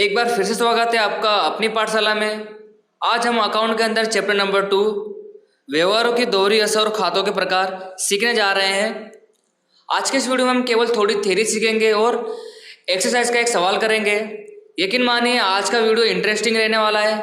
एक बार फिर से स्वागत है आपका अपनी पाठशाला में। आज हम अकाउंट के अंदर चैप्टर नंबर 2 व्यवहारों की दोहरी असर और खातों के प्रकार सीखने जा रहे हैं। आज के इस वीडियो में हम केवल थोड़ी थ्योरी सीखेंगे और एक्सरसाइज का एक सवाल करेंगे। यकीन मानिए आज का वीडियो इंटरेस्टिंग रहने वाला है।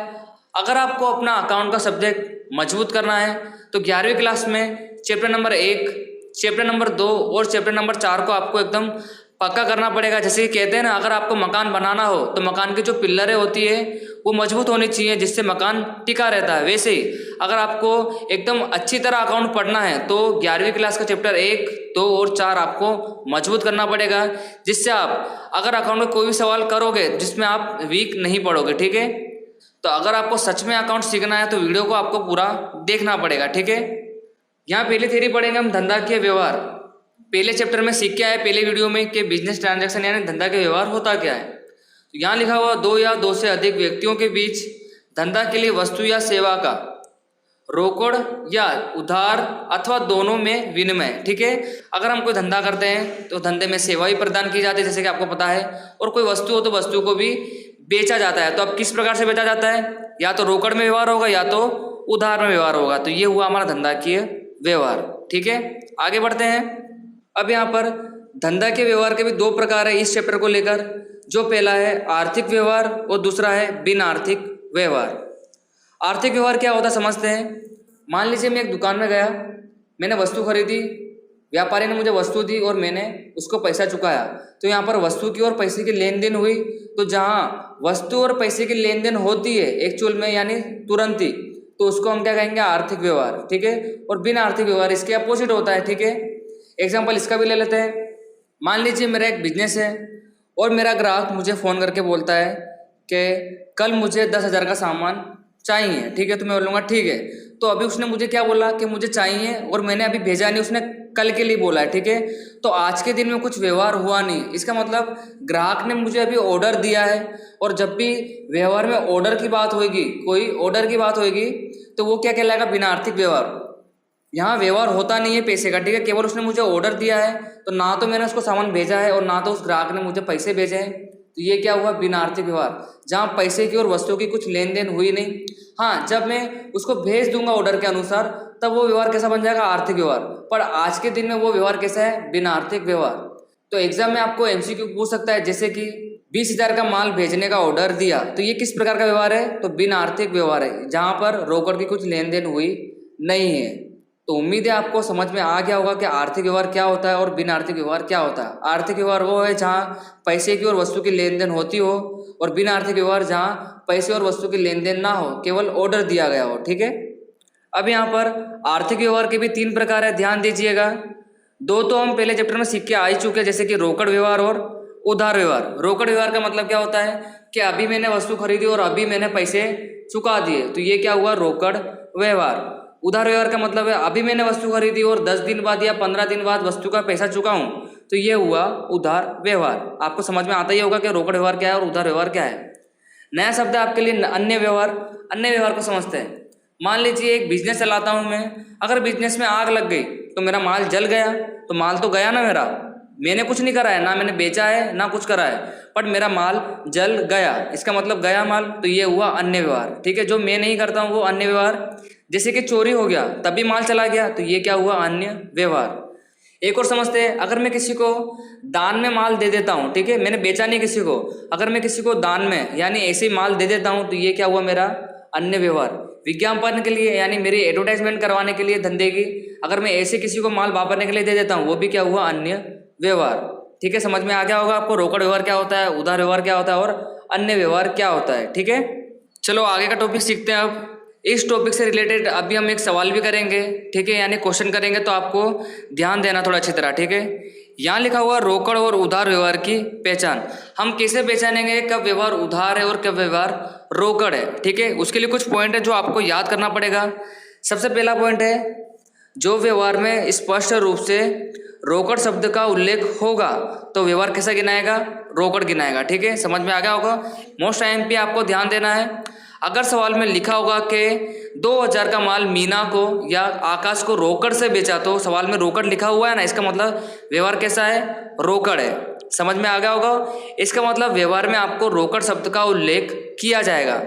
अगर आपको अपना अकाउंट का सब्जेक्ट मजबूत करना है तो 11वीं क्लास में चैप्टर नंबर 1, चैप्टर नंबर 2 और चैप्टर नंबर 4 को आपको एकदम पक्का करना पड़ेगा। जैसे कि कहते हैं ना, अगर आपको मकान बनाना हो तो मकान की जो पिल्लरें होती है वो मजबूत होनी चाहिए जिससे मकान टिका रहता है। वैसे ही अगर आपको एकदम अच्छी तरह अकाउंट पढ़ना है तो 11वीं क्लास का चैप्टर 1, 2 और 4 आपको मजबूत करना पड़ेगा, जिससे आप अगर अकाउंट में कोई भी सवाल करोगे जिसमें आप वीक नहीं पड़ोगे। ठीक है, तो अगर आपको सच में अकाउंट सीखना है तो वीडियो को आपको पूरा देखना पड़ेगा। ठीक है, यहाँ पहली थ्योरी पढ़ेंगे हम धंधा के व्यवहार। पहले चैप्टर में सीख के आए पहले वीडियो में कि बिजनेस ट्रांजैक्शन यानी धंधा के व्यवहार होता क्या है। तो यहाँ लिखा हुआ 2 या 2 से अधिक व्यक्तियों के बीच धंधा के लिए वस्तु या सेवा का रोकड़ या उधार अथवा दोनों में विनिमय। ठीक है, अगर हम कोई धंधा करते हैं तो धंधे में सेवा भी प्रदान की जाती है जैसे कि आपको पता है, और कोई वस्तु हो तो वस्तु को भी बेचा जाता है। तो अब किस प्रकार से बेचा जाता है, या तो रोकड़ में व्यवहार होगा या तो उधार में व्यवहार होगा। तो ये हुआ हमारा धंधा के व्यवहार। ठीक है, आगे बढ़ते हैं। अब यहाँ पर धंधा के व्यवहार के भी 2 प्रकार है इस चैप्टर को लेकर। जो पहला है आर्थिक व्यवहार और दूसरा है बिन आर्थिक व्यवहार। आर्थिक व्यवहार क्या होता है समझते हैं। मान लीजिए मैं एक दुकान में गया, मैंने वस्तु खरीदी, व्यापारी ने मुझे वस्तु दी और मैंने उसको पैसा चुकाया। तो यहाँ पर वस्तु की और पैसे की लेन देन हुई। तो जहाँ वस्तु और पैसे की लेन देन होती है एक्चुअल में यानी तुरंत ही, तो उसको हम क्या कहेंगे, आर्थिक व्यवहार। ठीक है, और बिन आर्थिक व्यवहार इसके अपोजिट होता है। ठीक है, एग्जाम्पल इसका भी ले लेते हैं। मान लीजिए मेरा एक बिजनेस है और मेरा ग्राहक मुझे फ़ोन करके बोलता है कि कल मुझे 10,000 का सामान चाहिए। ठीक है, तो मैं बोलूँगा ठीक है। तो अभी उसने मुझे क्या बोला कि मुझे चाहिए और मैंने अभी भेजा नहीं, उसने कल के लिए बोला है। ठीक है, तो आज के दिन में कुछ व्यवहार हुआ नहीं। इसका मतलब ग्राहक ने मुझे अभी ऑर्डर दिया है, और जब भी व्यवहार में ऑर्डर की बात होगी, कोई ऑर्डर की बात होगी, तो वो क्या कहलाएगा, बिना आर्थिक व्यवहार। यहाँ व्यवहार होता नहीं है पैसे का। ठीक है, केवल उसने मुझे ऑर्डर दिया है, तो ना तो मैंने उसको सामान भेजा है और ना तो उस ग्राहक ने मुझे पैसे भेजे हैं। तो ये क्या हुआ, बिना आर्थिक व्यवहार, जहाँ पैसे की और वस्तु की कुछ लेन देन हुई नहीं। हाँ, जब मैं उसको भेज दूंगा ऑर्डर के अनुसार तब वो व्यवहार कैसा बन जाएगा, आर्थिक व्यवहार। पर आज के दिन में वो व्यवहार कैसा है, बिना आर्थिक व्यवहार। तो एग्जाम में आपको MCQ पूछ सकता है, जैसे कि 20,000 का माल भेजने का ऑर्डर दिया, तो ये किस प्रकार का व्यवहार है, तो बिना आर्थिक व्यवहार है, जहाँ पर रोकड़ की कुछ लेन देन हुई नहीं है। तो उम्मीद है आपको समझ में आ गया होगा कि आर्थिक व्यवहार क्या होता है और बिन आर्थिक व्यवहार क्या होता है। आर्थिक व्यवहार वो है जहाँ पैसे की और वस्तु की लेन देन होती हो, और बिन आर्थिक व्यवहार जहाँ पैसे और वस्तु की लेन देन ना हो, केवल ऑर्डर दिया गया हो। ठीक है, अब यहाँ पर आर्थिक व्यवहार के भी 3 प्रकार है, ध्यान दीजिएगा। 2 तो हम पहले चैप्टर में सीख के आ ही चुके हैं, जैसे कि रोकड़ व्यवहार और उधार व्यवहार। रोकड़ व्यवहार का मतलब क्या होता है कि अभी मैंने वस्तु खरीदी और अभी मैंने पैसे चुका दिए, तो ये क्या हुआ, रोकड़ व्यवहार। उधार व्यवहार का मतलब है अभी मैंने वस्तु खरीदी और 10 दिन बाद या 15 दिन बाद वस्तु का पैसा चुकाऊं, तो ये हुआ उधार व्यवहार। आपको समझ में आता ही होगा कि रोकड़ व्यवहार क्या है और उधार व्यवहार क्या है। नया शब्द है आपके लिए अन्य व्यवहार। अन्य व्यवहार को समझते हैं। मान लीजिए एक बिजनेस चलाता हूँ मैं, अगर बिजनेस में आग लग गई तो मेरा माल जल गया, तो माल तो गया ना मेरा, मैंने कुछ नहीं करा है, ना मैंने बेचा है ना कुछ करा है, बट मेरा माल जल गया, इसका मतलब गया माल, तो ये हुआ अन्य व्यवहार। ठीक है, जो मैं नहीं करता हूँ वो अन्य व्यवहार। जैसे कि चोरी हो गया तभी माल चला गया, तो ये क्या हुआ, अन्य व्यवहार। एक और समझते हैं, अगर मैं किसी को दान में माल दे देता हूँ, ठीक है, मैंने बेचा नहीं किसी को, अगर मैं किसी को दान में यानी ऐसे ही माल दे देता हूँ, तो ये क्या हुआ, मेरा अन्य व्यवहार। विज्ञापन के लिए यानी मेरी एडवर्टाइजमेंट करवाने के लिए धंधे की, अगर मैं ऐसे किसी को माल वापरने के लिए दे देता हूँ, वो भी क्या हुआ, अन्य व्यवहार। ठीक है, समझ में आ गया होगा आपको रोकड़ व्यवहार क्या होता है, उधार व्यवहार क्या होता है और अन्य व्यवहार क्या होता है। ठीक है, चलो आगे का टॉपिक सीखते हैं। अब इस टॉपिक से रिलेटेड अभी हम एक सवाल भी करेंगे। ठीक है, यानी क्वेश्चन करेंगे, तो आपको ध्यान देना थोड़ा अच्छी तरह। ठीक है, यहाँ लिखा हुआ रोकड़ और उधार व्यवहार की पहचान। हम कैसे पहचानेंगे कब व्यवहार उधार है और कब व्यवहार रोकड़ है। ठीक है, उसके लिए कुछ पॉइंट है जो आपको याद करना पड़ेगा। सबसे पहला पॉइंट है, जो व्यवहार में स्पष्ट रूप से रोकड़ शब्द का उल्लेख होगा तो व्यवहार कैसा गिनाएगा, रोकड़ गिनाएगा। ठीक है, समझ में आ गया होगा। मोस्ट टाइम पे आपको ध्यान देना है, अगर सवाल में लिखा होगा कि 2000 का माल मीना को या आकाश को रोकड़ से बेचा, तो सवाल में रोकड़ लिखा हुआ है ना, इसका मतलब व्यवहार कैसा है, रोकड़ है। समझ में आ गया होगा। इसका मतलब व्यवहार में आपको रोकड़ शब्द का उल्लेख किया जाएगा।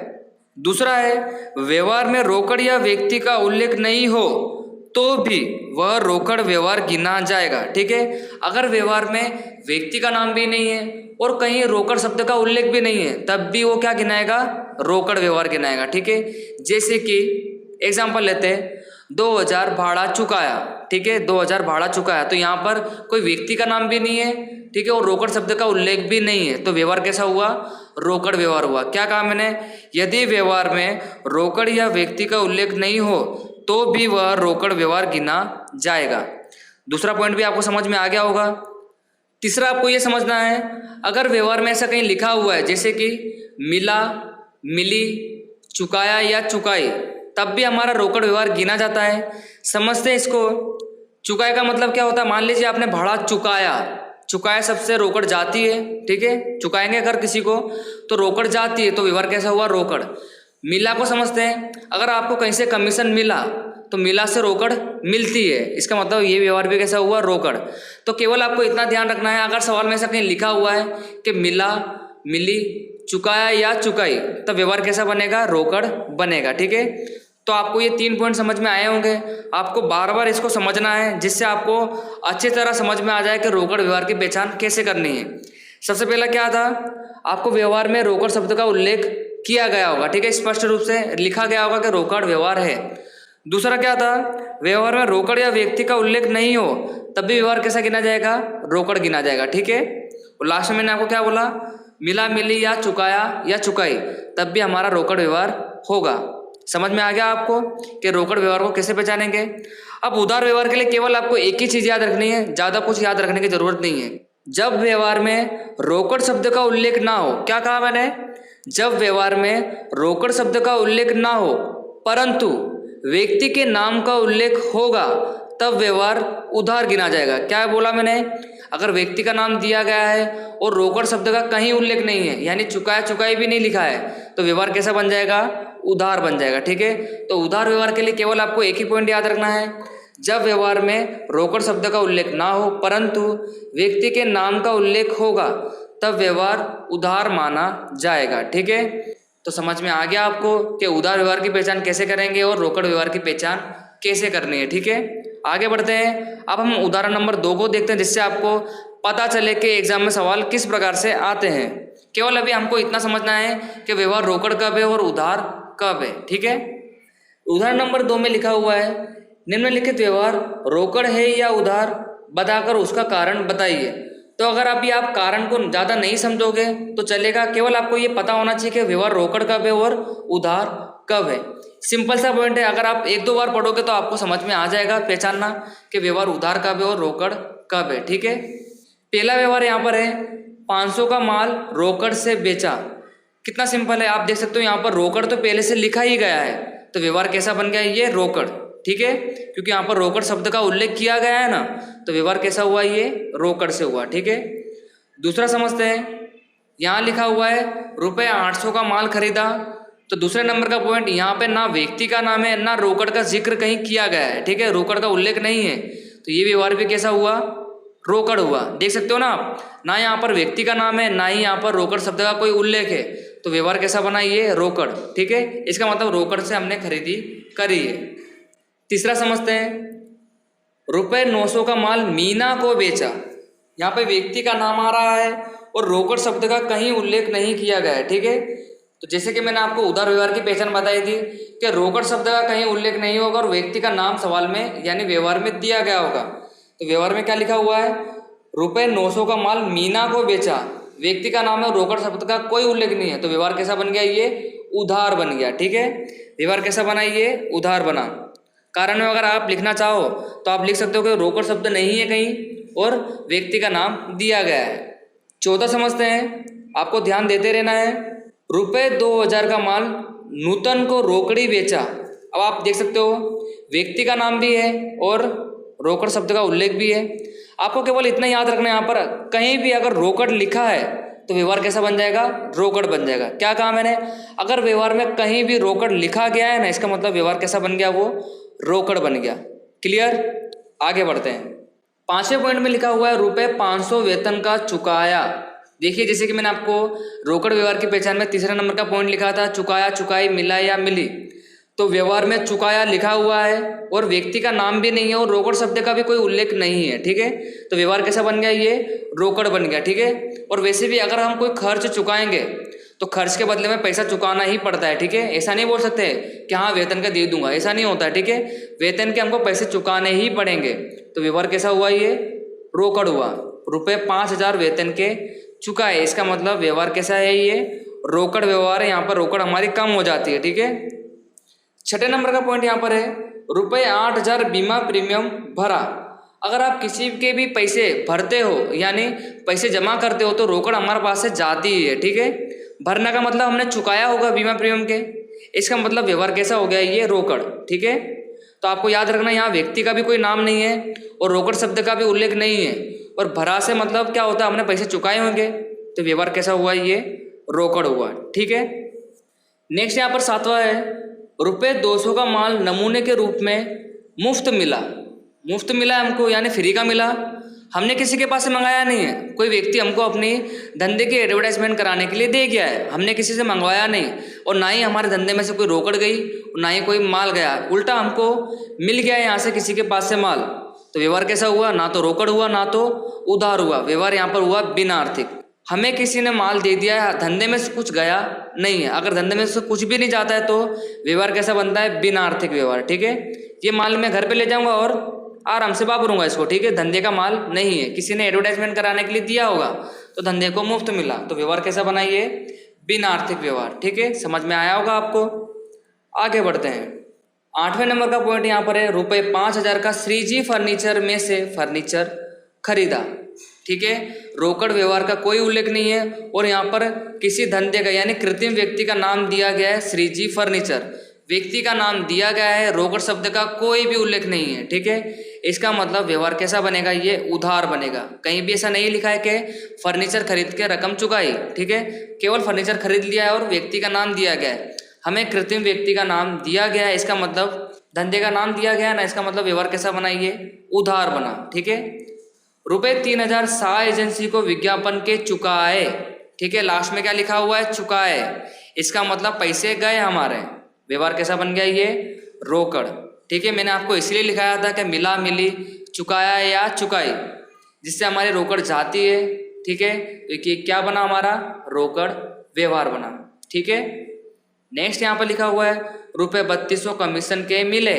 दूसरा है, व्यवहार में रोकड़ या व्यक्ति का उल्लेख नहीं हो तो भी वह रोकड़ व्यवहार गिना जाएगा। ठीक है, अगर व्यवहार में व्यक्ति का नाम भी नहीं है और कहीं रोकड़ शब्द का उल्लेख भी नहीं है, तब भी वो क्या गिनाएगा, रोकड़ व्यवहार गिनाएगा। ठीक है, जैसे कि एग्जांपल लेते हैं, 2000 भाड़ा चुकाया। ठीक है, 2000 भाड़ा चुकाया, तो यहाँ पर कोई व्यक्ति का नाम भी नहीं है, ठीक है, और रोकड़ शब्द का उल्लेख भी नहीं है, तो व्यवहार कैसा हुआ, रोकड़ व्यवहार हुआ। क्या कहा मैंने, यदि व्यवहार में रोकड़ या व्यक्ति का उल्लेख नहीं हो तो भी वह रोकड़ व्यवहार गिना जाएगा। दूसरा पॉइंट भी आपको समझ में आ गया होगा। तीसरा आपको ये समझना है, अगर व्यवहार में ऐसा कहीं लिखा हुआ है जैसे कि मिला, मिली, चुकाया या चुकाई, तब भी हमारा रोकड़ व्यवहार गिना जाता है। समझते हैं इसको। चुकाए का मतलब क्या होता है, मान लीजिए आपने भाड़ा चुकाया, चुकाया सबसे रोकड़ जाती है। ठीक है, चुकाएंगे अगर किसी को तो रोकड़ जाती है, तो व्यवहार कैसा हुआ, रोकड़। मिला को समझते हैं, अगर आपको कहीं से कमीशन मिला तो मिला से रोकड़ मिलती है, इसका मतलब ये व्यवहार भी कैसा हुआ, रोकड़। तो केवल आपको इतना ध्यान रखना है, अगर सवाल में ऐसा कहीं लिखा हुआ है कि मिला, मिली, चुकाया या चुकाई, तब व्यवहार कैसा बनेगा, रोकड़ बनेगा। ठीक है, तो आपको ये 3 पॉइंट समझ में आए होंगे। आपको बार बार इसको समझना है, जिससे आपको अच्छी तरह समझ में आ जाए कि रोकड़ व्यवहार की पहचान कैसे करनी है। सबसे पहला क्या था, आपको व्यवहार में रोकड़ शब्द का उल्लेख किया गया होगा। ठीक है, स्पष्ट रूप से लिखा गया होगा कि रोकड़ व्यवहार है। दूसरा क्या था, व्यवहार में रोकड़ या व्यक्ति का उल्लेख नहीं हो तब भी व्यवहार कैसा गिना जाएगा, रोकड़ गिना जाएगा। ठीक है, और लास्ट में मैंने आपको क्या बोला, मिला, मिली या चुकाया या चुकाई, तब भी हमारा रोकड़ व्यवहार होगा। समझ में आ गया आपको कि रोकड़ व्यवहार को कैसे पहचानेंगे। अब उधार व्यवहार के लिए केवल आपको एक ही चीज याद रखनी है, ज्यादा कुछ याद रखने की जरूरत नहीं है। जब व्यवहार में रोकड़ शब्द का उल्लेख ना हो, क्या कहा मैंने, जब व्यवहार में रोकड़ शब्द का उल्लेख ना हो परंतु व्यक्ति के नाम का उल्लेख होगा, तब व्यवहार उधार गिना जाएगा। क्या बोला मैंने, अगर व्यक्ति का नाम दिया गया है और रोकड़ शब्द का कहीं उल्लेख नहीं है, यानी चुकाया चुकाई भी नहीं लिखा है, तो व्यवहार कैसा बन जाएगा, उधार बन जाएगा। ठीक है, तो उधार व्यवहार के लिए केवल आपको एक ही पॉइंट याद रखना है, जब व्यवहार में रोकड़ शब्द का उल्लेख ना हो परंतु व्यक्ति के नाम का उल्लेख होगा, तब व्यवहार उधार माना जाएगा। ठीक है, तो समझ में आ गया आपको कि उधार व्यवहार की पहचान कैसे करेंगे और रोकड़ व्यवहार की पहचान कैसे करनी है। ठीक है, आगे बढ़ते हैं। अब हम उदाहरण नंबर 2 को देखते हैं, जिससे आपको पता चले कि एग्जाम में सवाल किस प्रकार से आते हैं। केवल अभी हमको इतना समझना है कि व्यवहार रोकड़ कब है और उधार कब है। ठीक है, उदाहरण नंबर 2 में लिखा हुआ है, निम्नलिखित व्यवहार रोकड़ है या उधार, बताकर उसका कारण बताइए। तो अगर अभी आप कारण को ज़्यादा नहीं समझोगे तो चलेगा, केवल आपको ये पता होना चाहिए कि व्यवहार रोकड़ कब है और उधार कब है। सिंपल सा पॉइंट है, अगर आप 1-2 बार पढ़ोगे तो आपको समझ में आ जाएगा पहचानना कि व्यवहार उधार कब है और रोकड़ कब है। ठीक है, पहला व्यवहार यहाँ पर है, 500 का माल रोकड़ से बेचा। कितना सिंपल है, आप देख सकते हो यहाँ पर रोकड़ तो पहले से लिखा ही गया है, तो व्यवहार कैसा बन गया, ये रोकड़। ठीक है, क्योंकि यहाँ पर रोकड़ शब्द का उल्लेख किया गया है ना, तो व्यवहार कैसा हुआ, ये रोकड़ से हुआ। ठीक है, दूसरा समझते हैं, यहाँ लिखा हुआ है रुपये 800 का माल खरीदा, तो दूसरे नंबर का पॉइंट, यहाँ पे ना व्यक्ति का नाम है ना रोकड़ का जिक्र कहीं किया गया है। ठीक है, रोकड़ का उल्लेख नहीं है, तो ये व्यवहार भी कैसा हुआ, रोकड़ हुआ। देख सकते हो ना आप, ना यहाँ पर व्यक्ति का नाम है ना ही यहाँ पर रोकड़ शब्द का कोई उल्लेख है, तो व्यवहार कैसा बना, ये रोकड़। ठीक है, इसका मतलब रोकड़ से हमने खरीदी करी है। तीसरा समझते हैं, रुपये 900 का माल मीना को बेचा। यहाँ पे व्यक्ति का नाम आ रहा है और रोकड़ शब्द का कहीं उल्लेख नहीं किया गया है। ठीक है, तो जैसे कि मैंने आपको उधार व्यवहार की पहचान बताई थी कि रोकड़ शब्द का कहीं उल्लेख नहीं होगा और व्यक्ति का नाम सवाल में यानी व्यवहार में दिया गया होगा। तो व्यवहार में क्या लिखा हुआ है, रुपये 900 का माल मीना को बेचा, व्यक्ति का नाम है और रोकड़ शब्द का कोई उल्लेख नहीं है, तो व्यवहार कैसा बन गया, ये उधार बन गया। ठीक है, व्यवहार कैसा बना, ये उधार बना। कारण में अगर आप लिखना चाहो तो आप लिख सकते हो कि रोकड़ शब्द नहीं है कहीं और व्यक्ति का नाम दिया गया है। चौथा समझते हैं, आपको ध्यान देते रहना है, रुपये 2000 का माल नूतन को रोकड़ी बेचा। अब आप देख सकते हो व्यक्ति का नाम भी है और रोकड़ शब्द का उल्लेख भी है। आपको केवल इतना याद रखना है, यहाँ पर कहीं भी अगर रोकड़ लिखा है तो व्यवहार कैसा बन जाएगा? रोकड़ बन जाएगा। क्या कहा मैंने? अगर व्यवहार में कहीं भी रोकड़ लिखा गया है ना, इसका मतलब व्यवहार कैसा बन गया? वो रोकड़ बन गया। क्लियर? आगे बढ़ते हैं। 5वें पॉइंट में लिखा हुआ है ₹500 वेतन का चुकाया। देखिए, जैसे कि मैंने आपको रोकड़ व्यवहार की पहचान में तीसरा नंबर का पॉइंट लिखा था, चुकाया, चुकाई, मिला या मिली। तो व्यवहार में चुकाया लिखा हुआ है और व्यक्ति का नाम भी नहीं है और रोकड़ शब्द का भी कोई उल्लेख नहीं है। ठीक है, तो व्यवहार कैसा बन गया? ये रोकड़ बन गया। ठीक है, और वैसे भी अगर हम कोई खर्च चुकाएंगे तो खर्च के बदले में पैसा चुकाना ही पड़ता है। ठीक है, ऐसा नहीं बोल सकते कि हाँ वेतन का दे दूंगा, ऐसा नहीं होता है। ठीक है, वेतन के हमको पैसे चुकाने ही पड़ेंगे। तो व्यवहार कैसा हुआ? ये रोकड़ हुआ। ₹5,000 वेतन के चुकाए, इसका मतलब व्यवहार कैसा है? ये रोकड़ व्यवहार है। यहाँ पर रोकड़ हमारी कम हो जाती है। ठीक है, 6ठे नंबर का पॉइंट यहाँ पर है ₹8,000 बीमा प्रीमियम भरा। अगर आप किसी के भी पैसे भरते हो यानी पैसे जमा करते हो तो रोकड़ हमारे पास से जाती ही है। ठीक है, भरने का मतलब हमने चुकाया होगा बीमा प्रीमियम के, इसका मतलब व्यवहार कैसा हो गया? ये रोकड़। ठीक है, तो आपको याद रखना यहाँ व्यक्ति का भी कोई नाम नहीं है और रोकड़ शब्द का भी उल्लेख नहीं है और भरा से मतलब क्या होता है? हमने पैसे चुकाए होंगे, तो व्यवहार कैसा हुआ? ये रोकड़ हुआ। ठीक है, नेक्स्ट यहाँ पर 7वां है ₹200 का माल नमूने के रूप में मुफ्त मिला। मुफ्त मिला हमको यानी फ्री का मिला। हमने किसी के पास से मंगाया नहीं है, कोई व्यक्ति हमको अपनी धंधे की एडवर्टाइजमेंट कराने के लिए दे गया है, हमने किसी से मंगवाया नहीं और ना ही हमारे धंधे में से कोई रोकड़ गई और ना ही कोई माल गया, उल्टा हमको मिल गया है यहाँ से किसी के पास से माल। तो व्यवहार कैसा हुआ? ना तो रोकड़ हुआ ना तो उधार हुआ, व्यवहार यहाँ पर हुआ बिना आर्थिक। हमें किसी ने माल दे दिया है, धंधे में से कुछ गया नहीं है। अगर धंधे में से कुछ भी नहीं जाता है तो व्यवहार कैसा बनता है? बिना आर्थिक व्यवहार। ठीक है, ये माल मैं घर पे ले जाऊंगा और आराम से वापरूंगा इसको। ठीक है, धंधे का माल नहीं है, किसी ने एडवर्टाइजमेंट कराने के लिए दिया होगा तो धंधे को मुफ्त मिला, तो व्यवहार कैसा बना? ये बिना आर्थिक व्यवहार। ठीक है, समझ में आया होगा आपको। आगे बढ़ते हैं। 8वें नंबर का पॉइंट यहाँ पर है ₹5,000 का श्रीजी फर्नीचर में से फर्नीचर खरीदा। ठीक है, रोकड़ व्यवहार का कोई उल्लेख नहीं है और यहाँ पर किसी धंधे का यानी कृत्रिम व्यक्ति का नाम दिया गया है श्रीजी फर्नीचर, व्यक्ति का नाम दिया गया है, रोकड़ शब्द का कोई भी उल्लेख नहीं है। ठीक है, इसका मतलब व्यवहार कैसा बनेगा? ये उधार बनेगा। कहीं भी ऐसा नहीं लिखा है कि फर्नीचर खरीद के रकम चुकाई। ठीक है, केवल फर्नीचर खरीद लिया है और व्यक्ति का नाम दिया गया है, हमें कृत्रिम व्यक्ति का नाम दिया गया है, इसका मतलब धंधे का नाम दिया गया है ना, इसका मतलब व्यवहार कैसा बना? ये उधार बना। ठीक है, ₹3,000 शाह एजेंसी को विज्ञापन के चुकाए। ठीक है, लास्ट में क्या लिखा हुआ है? चुकाए, इसका मतलब पैसे गए हमारे, व्यवहार कैसा बन गया? ये रोकड़। ठीक है, मैंने आपको इसलिए लिखाया था कि मिला, मिली, चुकाया या चुकाई, जिससे हमारी रोकड़ जाती है। ठीक है, तो ये क्या बना? हमारा रोकड़ व्यवहार बना। ठीक है, नेक्स्ट यहाँ पर लिखा हुआ है ₹3,200 कमीशन के मिले।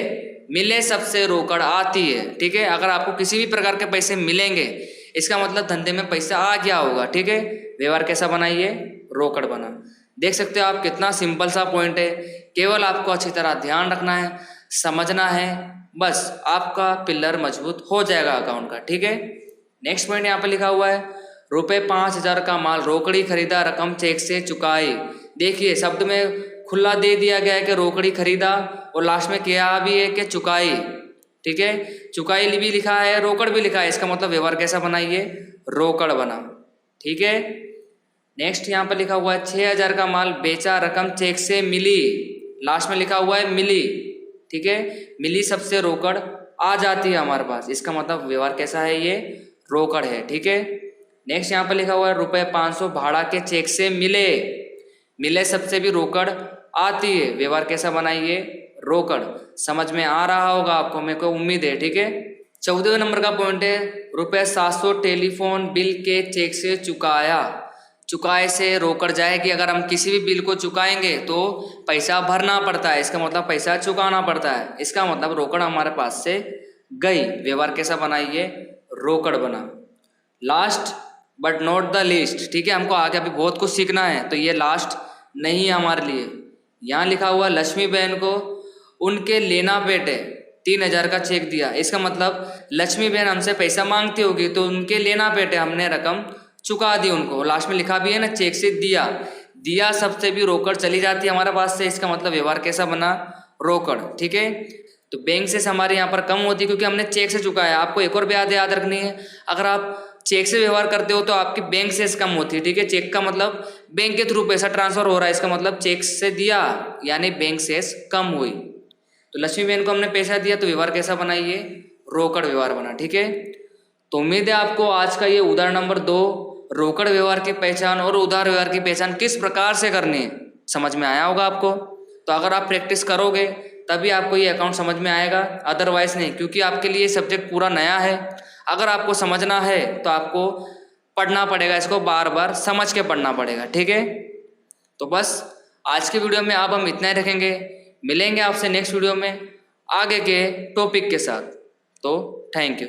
मिले सबसे रोकड़ आती है। ठीक है, अगर आपको किसी भी प्रकार के पैसे मिलेंगे इसका मतलब धंधे में पैसा आ गया होगा। ठीक है, व्यवहार कैसा बना? ये रोकड़ बना। देख सकते हो आप, कितना सिंपल सा पॉइंट है, केवल आपको अच्छी तरह ध्यान रखना है, समझना है, बस आपका पिलर मजबूत हो जाएगा अकाउंट का। ठीक है, नेक्स्ट पॉइंट यहाँ पर लिखा हुआ है ₹5,000 का माल रोकड़ी खरीदा, रकम चेक से चुकाई। देखिए, शब्द में खुला दे दिया गया है कि रोकड़ी खरीदा और लास्ट में क्या भी है कि चुकाई। ठीक है, चुकाई भी लिखा है, रोकड़ भी लिखा है, इसका मतलब व्यवहार कैसा बना? ये रोकड़ बना। ठीक है, नेक्स्ट यहाँ पर लिखा हुआ है 6,000 का माल बेचा, रकम चेक से मिली, लास्ट में लिखा हुआ है मिली। ठीक है, मिली सबसे रोकड़ आ जाती है हमारे पास, इसका मतलब व्यवहार कैसा है? ये रोकड़ है। ठीक है, नेक्स्ट यहाँ पर लिखा हुआ है ₹500 भाड़ा के चेक से मिले। मिले सबसे भी रोकड़ आती है, व्यवहार कैसा बना? ये रोकड़। समझ में आ रहा होगा आपको, मेरे को उम्मीद है। ठीक है, 14वें नंबर का पॉइंट है ₹700 टेलीफोन बिल के चेक से चुकाया। चुकाए से रोकड़ जाएगी। अगर हम किसी भी बिल को चुकाएंगे तो पैसा भरना पड़ता है, इसका मतलब पैसा चुकाना पड़ता है, इसका मतलब रोकड़ हमारे पास से गई। व्यवहार कैसा बना? ये रोकड़ बना। Last but not the least. ठीक है, हमको आगे अभी बहुत कुछ सीखना है, तो ये लास्ट नहीं है हमारे लिए। यहाँ लिखा हुआ लक्ष्मी बहन को उनके लेना बेटे 3,000 का चेक दिया, इसका मतलब लक्ष्मी बहन हमसे पैसा मांगती होगी तो उनके लेना बेटे हमने रकम चुका दी उनको। लास्ट में लिखा भी है ना, चेक से दिया। दिया सबसे भी रोकड़ चली जाती है हमारे पास से, इसका मतलब व्यवहार कैसा बना? रोकड़। ठीक है, तो बैंक से हमारे यहाँ पर कम होती है क्योंकि हमने चेक से चुकाया। आपको एक और बात याद रखनी है, अगर आप चेक से व्यवहार करते हो तो आपकी बैंक से कम होती है, ठीक है। चेक का मतलब बैंक के थ्रू पैसा ट्रांसफर हो रहा है, इसका मतलब चेक से दिया यानी बैंक से कम हुई। तो लक्ष्मी बहन को हमने पैसा दिया तो व्यवहार कैसा बना, ये रोकड़ व्यवहार बना, ठीक है। तो उम्मीद है आपको आज का ये उदाहरण नंबर 2 रोकड़ व्यवहार की पहचान और उधार व्यवहार की पहचान किस प्रकार से करनी है समझ में आया होगा आपको। तो अगर आप प्रैक्टिस करोगे तभी आपको ये अकाउंट समझ में आएगा, अदरवाइज नहीं, क्योंकि आपके लिए सब्जेक्ट पूरा नया है। अगर आपको समझना है तो आपको पढ़ना पड़ेगा, इसको बार बार समझ के पढ़ना पड़ेगा, ठीक है। तो बस आज के वीडियो में अब हम इतना ही रखेंगे, मिलेंगे आपसे नेक्स्ट वीडियो में आगे के टॉपिक के साथ। तो थैंक यू।